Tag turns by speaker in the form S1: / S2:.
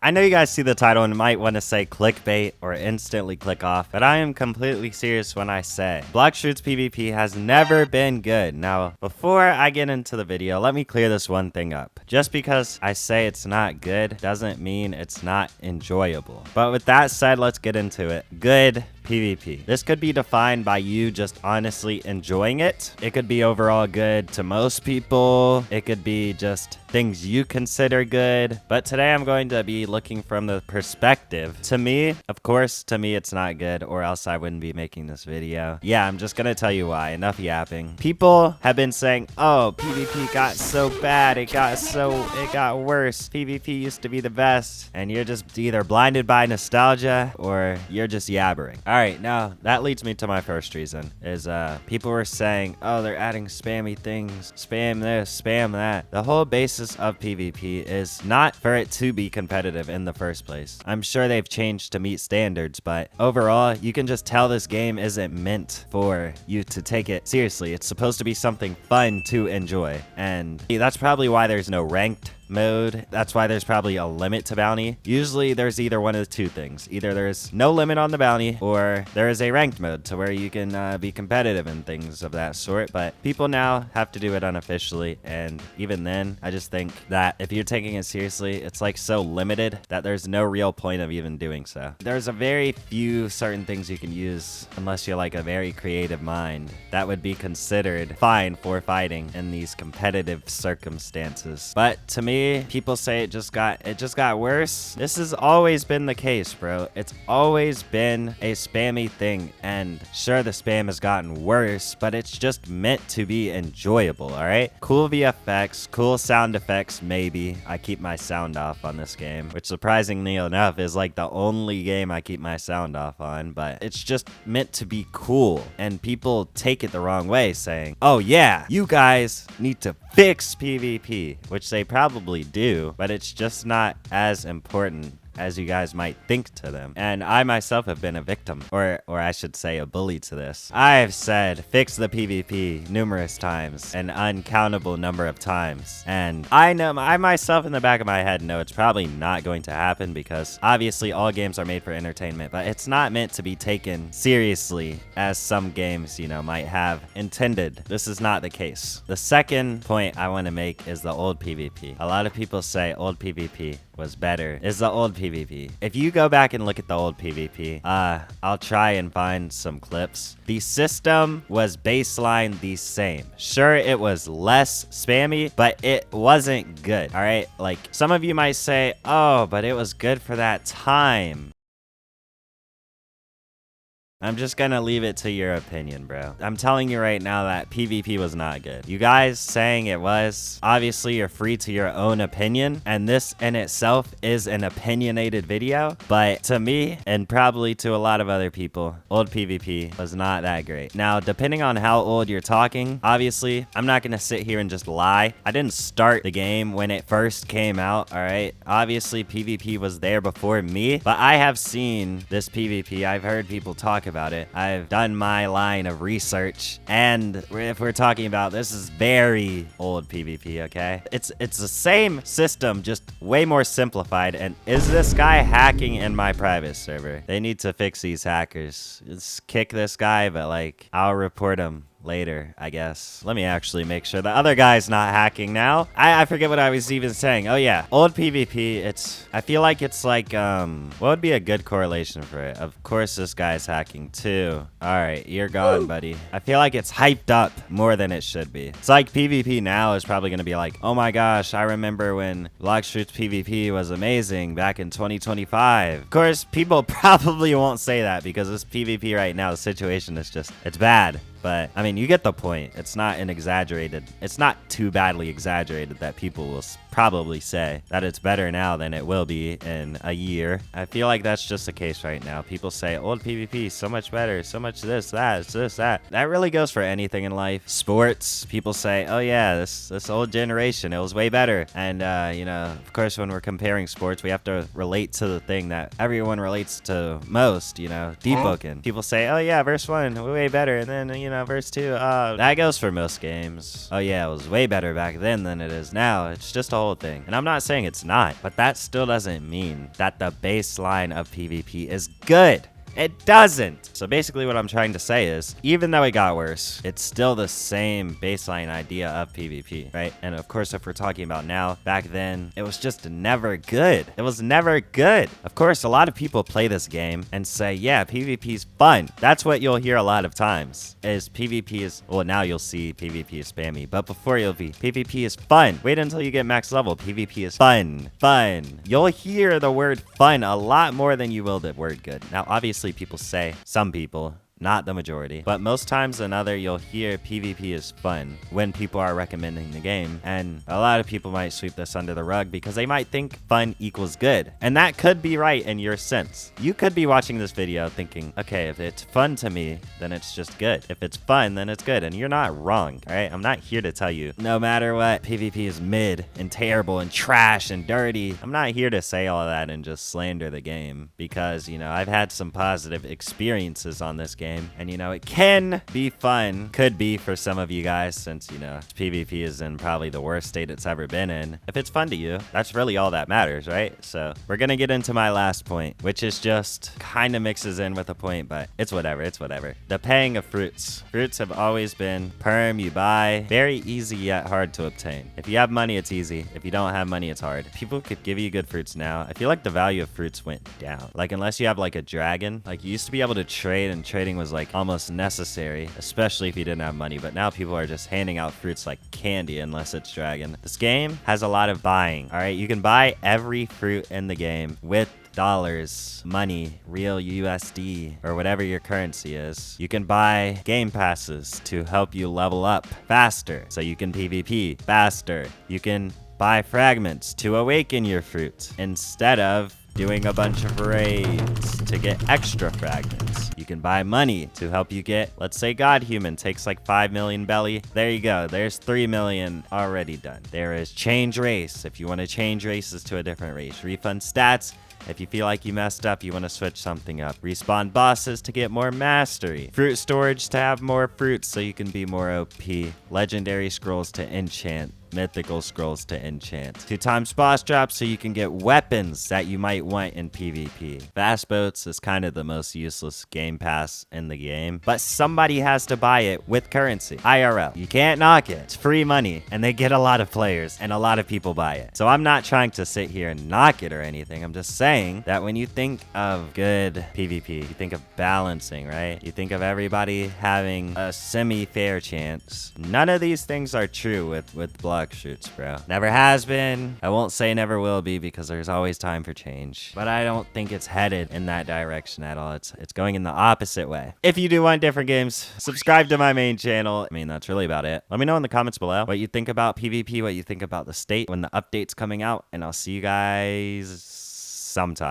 S1: I know you guys see the title and might want to say clickbait or instantly click off, but I am completely serious when I say Blox Fruits PvP has never been good. Now, before I get into the video, let me clear this one thing up. Just because I say it's not good doesn't mean it's not enjoyable. But with that said, let's get into it. Good PvP. This could be defined by you just honestly enjoying it. It could be overall good to most people. It could be just things you consider good. But today I'm going to be looking from the perspective. To me, of course, to me it's not good, or else I wouldn't be making this video. Yeah, I'm just gonna tell you why. Enough yapping. People have been saying, oh, PvP got so bad. It got worse. PvP used to be the best. And you're just either blinded by nostalgia or you're just yabbering. All right, now that leads me to my first reason is people were saying, oh, they're adding spammy things, spam this, spam that. The whole basis of PvP is not for it to be competitive in the first place. I'm sure they've changed to meet standards, but overall, you can just tell this game isn't meant for you to take it seriously. It's supposed to be something fun to enjoy, and that's probably why there's no ranked mode. That's why there's probably a limit to bounty. Usually there's either one of two things. Either there's no limit on the bounty, or there is a ranked mode to where you can be competitive and things of that sort. But people now have to do it unofficially, and even then, I just think that if you're taking it seriously, it's like so limited that there's no real point of even doing so. There's a very few certain things you can use, unless you're like a very creative mind, that would be considered fine for fighting in these competitive circumstances. But to me, people say it just got worse. This has always been the case, bro. It's always been a spammy thing, and sure, the spam has gotten worse, but it's just meant to be enjoyable. All right, cool VFX, cool sound effects. Maybe I keep my sound off on this game, which surprisingly enough is like the only game I keep my sound off on, but it's just meant to be cool, and people take it the wrong way, saying, oh yeah, you guys need to fix PvP, which they probably do, but it's just not as important as you guys might think to them. And I myself have been a victim, or I should say a bully to this. I've said fix the PvP numerous times, an uncountable number of times. And I know, I myself in the back of my head know it's probably not going to happen, because obviously all games are made for entertainment, but it's not meant to be taken seriously as some games, you know, might have intended. This is not the case. The second point I want to make is the old PvP. A lot of people say old PvP was better. Is the old PvP. If you go back and look at the old PvP, I'll try and find some clips. The system was baseline the same. Sure, it was less spammy, but it wasn't good. All right, like some of you might say, oh, but it was good for that time. I'm just gonna leave it to your opinion, bro. I'm telling you right now that PvP was not good. You guys saying it was, obviously you're free to your own opinion, and this in itself is an opinionated video, but to me, and probably to a lot of other people, old PvP was not that great. Now, depending on how old you're talking, obviously, I'm not gonna sit here and just lie. I didn't start the game when it first came out, all right? Obviously, PvP was there before me, but I have seen this PvP. I've heard people talk about it. I've done my line of research, and if we're talking about, this is very old PvP, okay? It's the same system, just way more simplified. And is this guy hacking in my private server? They need to fix these hackers. Just kick this guy, but like, I'll report him later, I guess. Let me actually make sure the other guy's not hacking now. I forget what I was even saying. Oh yeah, old PvP, I feel like it's like, what would be a good correlation for it? Of course this guy's hacking too. All right, you're gone, buddy. I feel like it's hyped up more than it should be. It's like PvP now is probably gonna be like, oh my gosh, I remember when Blox Fruits PvP was amazing back in 2025. Of course, people probably won't say that, because this PvP right now, the situation is just, it's bad. But I mean, you get the point. It's not it's not too badly exaggerated that people will probably say that it's better now than it will be in a year. I feel like that's just the case right now. People say old PvP so much better, so much this, that. That really goes for anything in life. Sports, people say, oh yeah, this old generation, it was way better. And you know, of course, when we're comparing sports, we have to relate to the thing that everyone relates to most, you know, debooking. People say, oh yeah, verse 1, way better. And then, you know, verse 2, that goes for most games. Oh yeah, it was way better back then than it is now. It's just a the whole thing. And I'm not saying it's not, but that still doesn't mean that the baseline of PvP is good. It doesn't. So basically what I'm trying to say is, even though it got worse, it's still the same baseline idea of PvP, right? And of course, if we're talking about now, back then, it was just never good. It was never good. Of course, a lot of people play this game and say, yeah, PvP is fun. That's what you'll hear a lot of times, is PvP is, well, now you'll see PvP is spammy, but before you'll be, PvP is fun. Wait until you get max level. PvP is fun. Fun. You'll hear the word fun a lot more than you will the word good. Now, obviously, people say, some people, not the majority, but most times than other, you'll hear PvP is fun when people are recommending the game. And a lot of people might sweep this under the rug because they might think fun equals good. And that could be right in your sense. You could be watching this video thinking, okay, if it's fun to me, then it's just good. If it's fun, then it's good. And you're not wrong, all right? I'm not here to tell you, no matter what, PvP is mid and terrible and trash and dirty. I'm not here to say all of that and just slander the game because, you know, I've had some positive experiences on this game. And, you know, it can be fun, could be for some of you guys, since, you know, PvP is in probably the worst state it's ever been in. If it's fun to you, that's really all that matters, right? So we're going to get into my last point, which is just kind of mixes in with a point, but it's whatever. It's whatever. The paying of fruits. Fruits have always been perm, you buy, very easy yet hard to obtain. If you have money, it's easy. If you don't have money, it's hard. People could give you good fruits now. I feel like the value of fruits went down. Like, unless you have like a dragon, like you used to be able to trade, and trading was like almost necessary, especially if you didn't have money, but now people are just handing out fruits like candy unless it's dragon. This game has a lot of buying, all right? You can buy every fruit in the game with dollars, money, real USD, or whatever your currency is. You can buy game passes to help you level up faster so you can PvP faster. You can buy fragments to awaken your fruit instead of doing a bunch of raids to get extra fragments. You can buy money to help you get, let's say God Human takes like 5 million belly. There you go. There's 3 million already done. There is change race if you want to change races to a different race. Refund stats if you feel like you messed up, you want to switch something up. Respawn bosses to get more mastery. Fruit storage to have more fruits so you can be more OP. Legendary scrolls to enchant. Mythical scrolls to enchant. 2x boss drops so you can get weapons that you might want in PvP. Fast boats is kind of the most useless game pass in the game, but somebody has to buy it with currency. IRL. You can't knock it. It's free money, and they get a lot of players, and a lot of people buy it. So I'm not trying to sit here and knock it or anything. I'm just saying that when you think of good PvP, you think of balancing, right? You think of everybody having a semi-fair chance. None of these things are true with Blox Fruits, bro. Never has been. I won't say never will be because there's always time for change. But I don't think it's headed in that direction at all. It's going in the opposite way. If you do want different games, subscribe to my main channel. I mean, that's really about it. Let me know in the comments below what you think about PvP, what you think about the state when the update's coming out, and I'll see you guys sometime.